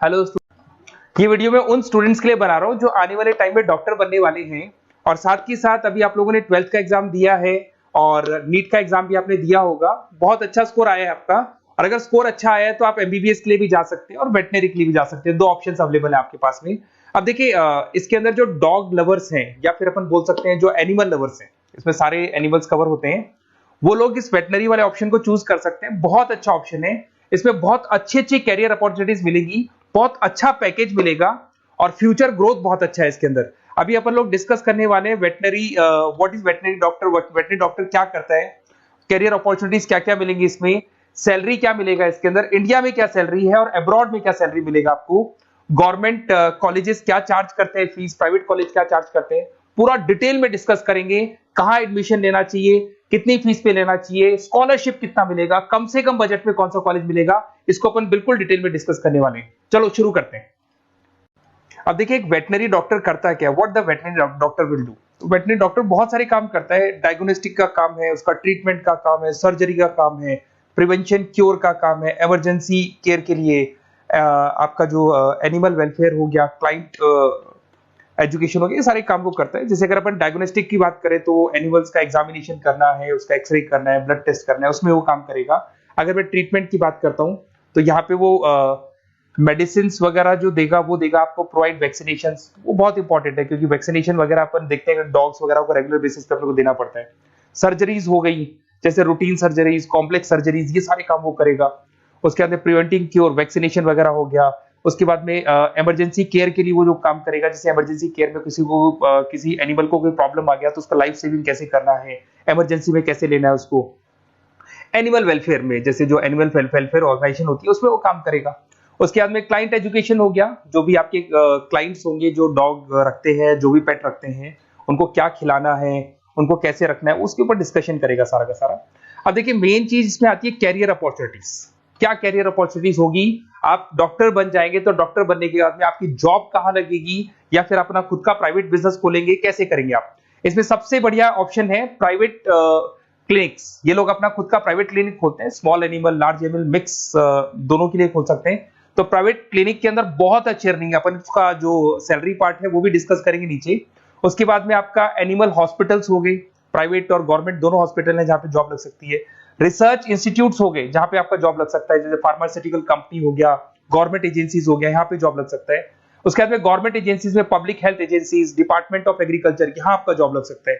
Hello. ये video मैं उन स्टूडेंट्स के लिए बना रहा हूँ जो आने वाले टाइम में डॉक्टर बनने वाले हैं और साथ ही साथ अभी आप लोगों ने 12th का एग्जाम दिया है और नीट का एग्जाम भी आपने दिया होगा। बहुत अच्छा स्कोर आया है आपका और अगर स्कोर अच्छा आया है तो आप एमबीबीएस के लिए भी जा सकते हैं और वेटनरी के लिए भी जा सकते हैं। दो ऑप्शंस अवेलेबल है आपके पास में। अब देखिए इसके अंदर जो डॉग लवर्स हैं या फिर अपन बोल सकते हैं जो एनिमल लवर्स हैं, इसमें सारे एनिमल्स कवर होते हैं, वो लोग इस वेटनरी वाले ऑप्शन को चूज कर सकते हैं। बहुत अच्छा ऑप्शन है, इसमें बहुत अच्छी अच्छी कैरियर अपॉर्चुनिटीज मिलेगी, बहुत अच्छा पैकेज मिलेगा और फ्यूचर ग्रोथ बहुत अच्छा है इसके अंदर। अभी अपन लोग डिस्कस करने वाले हैं veterinary, what is veterinary doctor, veterinary doctor क्या करता है, कैरियर अपॉर्चुनिटीज क्या क्या मिलेंगी इसमें, सैलरी क्या मिलेगा इसके अंदर, इंडिया में क्या सैलरी है और अब्रॉड में क्या सैलरी मिलेगा आपको, गवर्नमेंट कॉलेजेस क्या चार्ज करते हैं फीस, प्राइवेट कॉलेज क्या चार्ज करते हैं, पूरा डिटेल में डिस्कस करेंगे। कहां एडमिशन लेना चाहिए, कितनी फीस पे लेना चाहिए, स्कॉलरशिप कितना मिलेगा, कम से कम बजट में कौन सा कॉलेज मिलेगा, इसको अपन बिल्कुल डिटेल में डिस्कस करने वाले हैं। चलो शुरू करते हैं। अब देखिए एक वेटनरी डॉक्टर करता है क्या, what the veterinary doctor will do. तो वेटनरी डॉक्टर बहुत सारे काम करता है, डायग्नोस्टिक का काम है, उसका ट्रीटमेंट का काम है, सर्जरी का काम है, प्रिवेंशन क्योर का काम है, इमरजेंसी केयर के लिए आपका जो एनिमल वेलफेयर हो गया, क्लाइंट एजुकेशन हो गया, ये सारे काम को करता है। जैसे अगर अपन डायग्नोस्टिक की बात करें तो एनिमल्स का एग्जामिनेशन करना है, उसका एक्सरे करना है, ब्लड टेस्ट करना है, उसमें वो काम करेगा। अगर मैं ट्रीटमेंट की बात करता हूँ तो यहाँ पे वो मेडिसिन वगैरह जो देगा वो देगा आपको, प्रोवाइड वैक्सीनेशन, वो बहुत इंपॉर्टेंट है क्योंकि वैक्सीनेशन वगैरह अपन देखते हैं डॉग्स वगैरह को रेगुलर बेसिस पे अपने को देना पड़ता है। सर्जरीज हो गई, जैसे रूटीन सर्जरीज, कॉम्प्लेक्स सर्जरीज, ये सारे काम वो करेगा। उसके अंदर प्रिवेंटिंग क्योर, वैक्सीनेशन वगैरह हो गया। उसके बाद में इमरजेंसी केयर के लिए वो जो काम करेगा, जैसे इमरजेंसी केयर में किसी को किसी एनिमल को कोई प्रॉब्लम आ गया तो उसका लाइफ सेविंग कैसे करना है, इमरजेंसी में कैसे लेना है उसको। एनिमल वेलफेयर में जैसे जो एनिमल वेलफेयर ऑर्गेनाइजेशन होती है उसमें वो काम करेगा। उसके बाद में क्लाइंट एजुकेशन हो गया, जो भी आपके क्लाइंट्स होंगे जो डॉग रखते हैं, जो भी पेट रखते हैं, उनको क्या खिलाना है, उनको कैसे रखना है, उसके ऊपर डिस्कशन करेगा सारा का सारा। अब देखिए मेन चीज इसमें आती है कैरियर अपॉर्चुनिटीज। क्या कैरियर अपॉर्चुनिटीज होगी, आप डॉक्टर बन जाएंगे तो डॉक्टर बनने के बाद में आपकी जॉब कहां लगेगी या फिर अपना खुद का प्राइवेट बिजनेस खोलेंगे, कैसे करेंगे आप। इसमें सबसे बढ़िया ऑप्शन है प्राइवेट क्लिनिक्स। ये लोग अपना खुद का प्राइवेट क्लिनिक खोलते हैं, small animal, large animal, mix दोनों के लिए खोल सकते हैं। तो प्राइवेट क्लिनिक के अंदर बहुत अच्छी अर्निंग है, अपन उसका जो सैलरी पार्ट है वो भी डिस्कस करेंगे नीचे। उसके बाद में आपका एनिमल हॉस्पिटल्स हो गए, प्राइवेट और गवर्नमेंट दोनों हॉस्पिटल हैं जहां पे जॉब लग सकती है। रिसर्च इंस्टीट्यूट्स हो गए जहां पे आपका जॉब लग सकता है, जैसे फार्मास्यूटिकल कंपनी हो गया, गवर्नमेंट एजेंसीज हो गया, यहाँ पे जॉब लग सकता है। उसके बाद में गवर्नमेंट एजेंसीज में public health agencies, department of agriculture, यहाँ आपका जॉब लग सकता है।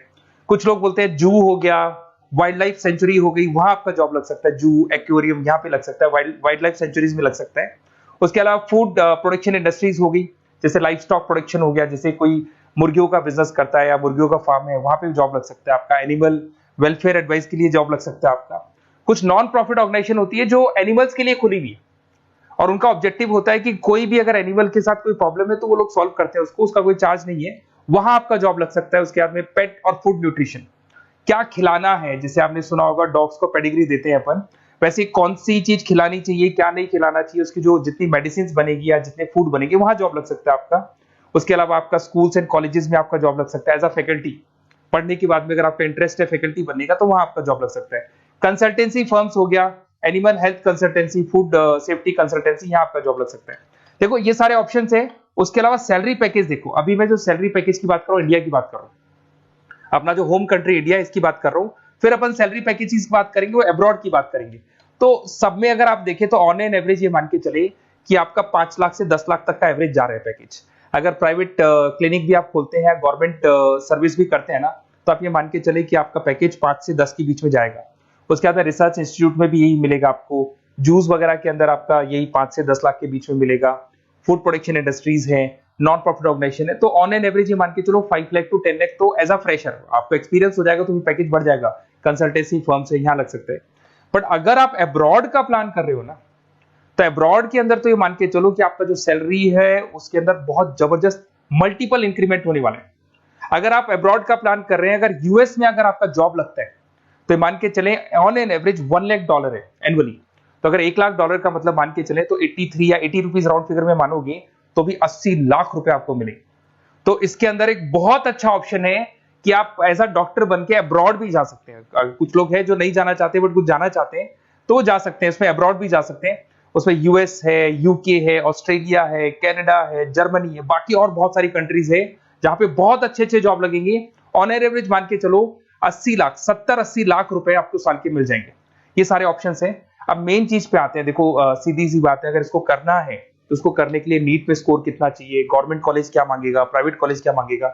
कुछ लोग बोलते हैं जू हो गया, वाइल्ड लाइफ सेंचुरी हो गई, वहां आपका जॉब लग सकता है, जू, एक्वेरियम, यहाँ पे लग सकता है, वाइल्ड लाइफ सेंचुरीज में लग सकता है। उसके अलावा फूड प्रोडक्शन इंडस्ट्रीज हो गई, जैसे लाइफ स्टॉक प्रोडक्शन हो गया, जैसे कोई मुर्गियों का बिजनेस करता है या मुर्गियों का फार्म है, वहां पे जॉब लग सकता है आपका। एनिमल वेलफेयर एडवाइस के लिए जॉब लग सकता है आपका। कुछ नॉन प्रॉफिट ऑर्गेनाइजेशन होती है जो एनिमल्स के लिए खुली हुई है और उनका ऑब्जेक्टिव होता है कि कोई भी अगर एनिमल के साथ कोई प्रॉब्लम है तो वो लोग सॉल्व करते हैं उसको, उसका कोई चार्ज नहीं है, वहां आपका जॉब लग सकता है। उसके बाद में पेट और फूड न्यूट्रिशन, क्या खिलाना है, जैसे आपने सुना होगा डॉग्स को पेडिग्री देते हैं अपन, वैसे कौन सी चीज खिलानी चाहिए, क्या नहीं खिलाना चाहिए, उसकी जो जितनी मेडिसिन बनेगी या जितने फूड बनेंगे वहां जॉब लग सकता है आपका। उसके अलावा आपका स्कूल्स एंड कॉलेजेस में आपका जॉब लग सकता है एज अ फैकल्टी। पढ़ने के बाद में अगर आपका इंटरेस्ट है फैकल्टी बनने का तो वहां आपका जॉब लग सकता है। कंसल्टेंसी फर्म्स हो गया, animal health consultancy, food safety consultancy, यहाँ आपका जॉब लग सकता है। देखो ये सारे ऑप्शंस है। उसके अलावा सैलरी पैकेज देखो, अभी मैं जो सैलरी पैकेज की बात कर रहा हूँ इंडिया की बात कर रहा हूँ, अपना जो होम कंट्री इंडिया इसकी बात कर रहा हूँ, फिर अपन सैलरी पैकेज की बात करेंगे, वो अब्रॉड की बात करेंगे। तो सब में अगर आप देखें तो ऑन एन एवरेज ये मान के चले कि आपका 5 लाख से 10 लाख तक का एवरेज जा रहा है पैकेज। अगर प्राइवेट क्लिनिक भी आप खोलते हैं, गवर्नमेंट सर्विस भी करते हैं ना, तो आप ये मान के चले कि आपका पैकेज 5 से 10 के बीच में जाएगा। उसके बाद रिसर्च इंस्टीट्यूट में भी यही मिलेगा आपको, जूस वगैरह के अंदर आपका यही 5 से 10 लाख के बीच में मिलेगा। फूड प्रोडक्शन इंडस्ट्रीज है, नॉन प्रॉफिट ऑर्गेनाइजेशन है, तो ऑन एन एवरेज ये मान के चलो 5 लाख टू 10 लाख। तो एज अ फ्रेशर आपको एक्सपीरियंस हो जाएगा तो पैकेज बढ़ जाएगा, कंसल्टेंसी फर्म से यहाँ लग सकते हैं। बट अगर आप अब्रॉड का प्लान कर रहे हो ना, तो अब्रॉड के अंदर तो ये मान के चलो कि आपका जो सैलरी है उसके अंदर बहुत जबरदस्त मल्टीपल इंक्रीमेंट होने वाले हैं। अगर आप अब्रॉड का प्लान कर रहे हैं, अगर यूएस में अगर आपका जॉब लगता है तो ये मान के चले ऑन एन एवरेज $1 लाख है एनुअली। तो अगर $1 लाख का मतलब मान के चले तो 83 या 80 रुपीज राउंड फिगर में मानोगे तो भी 80 लाख रुपए आपको मिले। तो इसके अंदर एक बहुत अच्छा ऑप्शन है कि आप एज अ डॉक्टर बन के अब्रॉड भी जा सकते हैं। कुछ लोग हैं जो नहीं जाना चाहते बट कुछ जाना चाहते हैं तो वो जा सकते हैं, इसमें अब्रॉड भी जा सकते हैं। उसमें यूएस है, यूके है, ऑस्ट्रेलिया है, कनाडा है, जर्मनी है, बाकी और बहुत सारी कंट्रीज है जहां पे बहुत अच्छे अच्छे जॉब लगेंगे। ऑन एवरेज मान के चलो 80 लाख, 70-80 लाख रुपए आपको साल के मिल जाएंगे। ये सारे ऑप्शंस हैं। अब मेन चीज पे आते हैं। देखो सीधी सी बात है, अगर इसको करना है तो उसको करने के लिए नीट में स्कोर कितना चाहिए, गवर्नमेंट कॉलेज क्या मांगेगा, प्राइवेट कॉलेज क्या मांगेगा।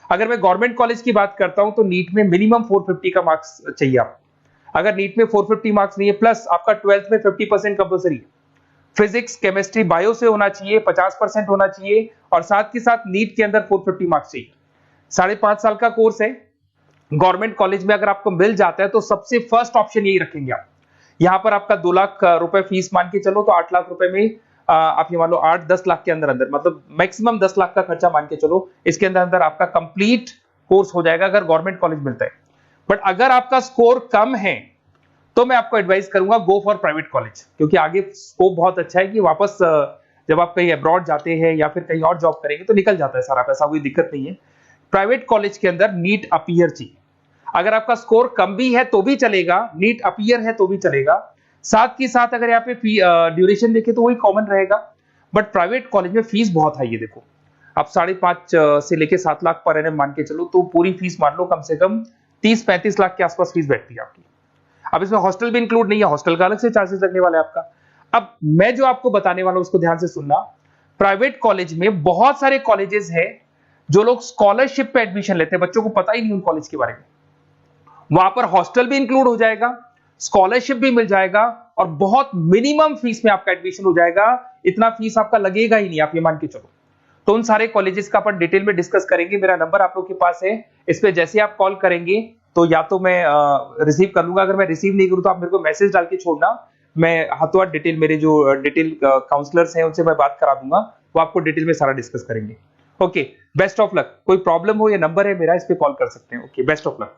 अगर मैं गवर्नमेंट कॉलेज की बात करता हूं तो नीट में मिनिमम 450 का मार्क्स चाहिए आपको। अगर नीट में 450 मार्क्स नहीं है, प्लस आपका 12th में 50% कंपल्सरी है, फिजिक्स, केमिस्ट्री, बायो से होना चाहिए, 50% होना चाहिए, और साथ के साथ नीट के अंदर 450 मार्क्स चाहिए। 5.5 साल का कोर्स है। गवर्नमेंट कॉलेज में अगर आपको मिल जाता है तो सबसे फर्स्ट ऑप्शन यही रखेंगे आप। यहां पर आपका 2 लाख रुपए फीस मान के चलो तो 8 लाख रुपए में आप ये मान लो 8-10 लाख के अंदर अंदर, मतलब मैक्सिमम 10 लाख का खर्चा मान के चलो, इसके अंदर अंदर आपका कंप्लीट कोर्स हो जाएगा अगर गवर्नमेंट कॉलेज मिलता है। बट अगर आपका स्कोर कम है तो मैं आपको एडवाइस करूंगा गो फॉर प्राइवेट कॉलेज, क्योंकि आगे स्कोप बहुत अच्छा है कि वापस जब आप कहीं अब्रॉड जाते हैं या फिर कहीं और जॉब करेंगे तो निकल जाता है सारा पैसा, कोई दिक्कत नहीं है। प्राइवेट कॉलेज के अंदर नीट अपीयर चाहिए। अगर आपका स्कोर कम भी है तो भी चलेगा, नीट अपीयर है तो भी चलेगा। साथ ही साथ अगर यहाँ पे ड्यूरेशन देखें तो वही कॉमन रहेगा। बट प्राइवेट कॉलेज में फीस बहुत हाई है। देखो आप 5.5 से लेके 7 लाख पर एनम मान के चलो तो पूरी फीस मान लो कम से कम 30-35 लाख के आसपास फीस बैठती है आपकी। अब इसमें हॉस्टल भी इंक्लूड नहीं है, हॉस्टल का अलग से चार्जेस लगने वाला है आपका। अब मैं जो आपको बताने वाला हूं उसको ध्यान से सुनना। प्राइवेट कॉलेज में बहुत सारे कॉलेजेस हैं जो लोग स्कॉलरशिप पे एडमिशन लेते हैं, बच्चों को पता ही नहीं उन कॉलेज के बारे में। वहां पर हॉस्टल भी इंक्लूड हो जाएगा, स्कॉलरशिप भी मिल जाएगा, और बहुत मिनिमम फीस में आपका एडमिशन हो जाएगा। इतना फीस आपका लगेगा ही नहीं, आप ये मान के चलो। तो उन सारे कॉलेजेस का अपन डिटेल में डिस्कस करेंगे। मेरा नंबर आप लोग के पास है, इस पे जैसे आप कॉल करेंगे तो या तो मैं रिसीव कर लूंगा, अगर मैं रिसीव नहीं करूं तो आप मेरे को मैसेज डाल के छोड़ना, मैं हाथों हाथ डिटेल, मेरे जो डिटेल काउंसलर्स हैं उनसे मैं बात करा दूंगा, वो आपको डिटेल में सारा डिस्कस करेंगे। Okay, best of luck. कोई प्रॉब्लम हो, ये नंबर है मेरा, इस पे कॉल कर सकते हैं। Okay, best of luck.